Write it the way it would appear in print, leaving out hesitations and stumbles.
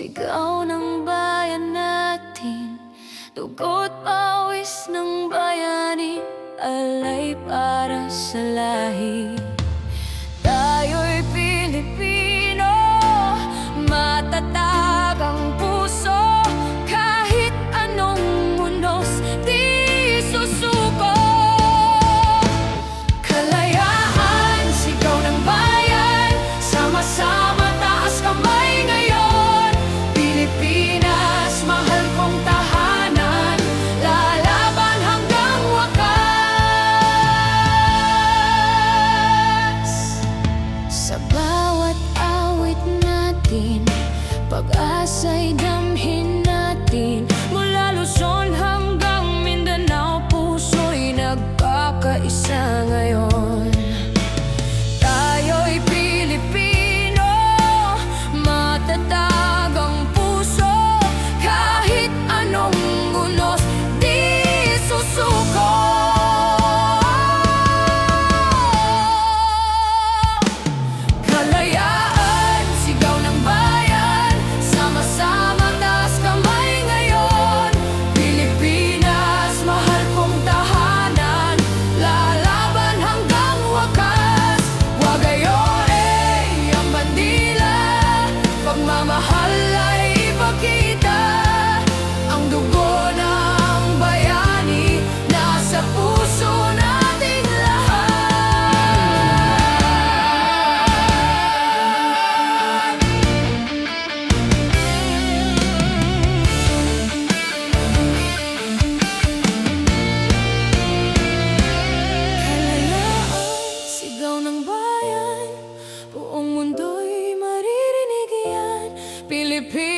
Sigaw ng bayan natin, dugo't pawis ng bayani, alay para sa lahi. Tayo'y Pilipino, matatag ang puso, kahit anong unos di susuko. Kalayaan, sigaw ng bayan, sama-sama taas kamay ngayon. Pilipinas, mahal kong tahanan, lalaban hanggang wakas. Sa bawat awit natin, pag-asa'y damhin natin. Mula Luzon hanggang Mindanao, puso'y nagkakaisa ngayon. Tayo'y Pilipino, matatag ang puso, kahit anong unos di susuko. Kalayaan, sigaw ng bayan, sama-sama taas kamay ngayon. Pilipinas, mahal kong tahanan, lalaban hanggang wakas. Huwag ayoy ang bandila, pagmamahal ay ipakita. Ang dugo ng bayani, nasa puso nating lahat. Kalayaan, sigaw ng bayan, buong mundo'y maririnig yan. Pilipinas,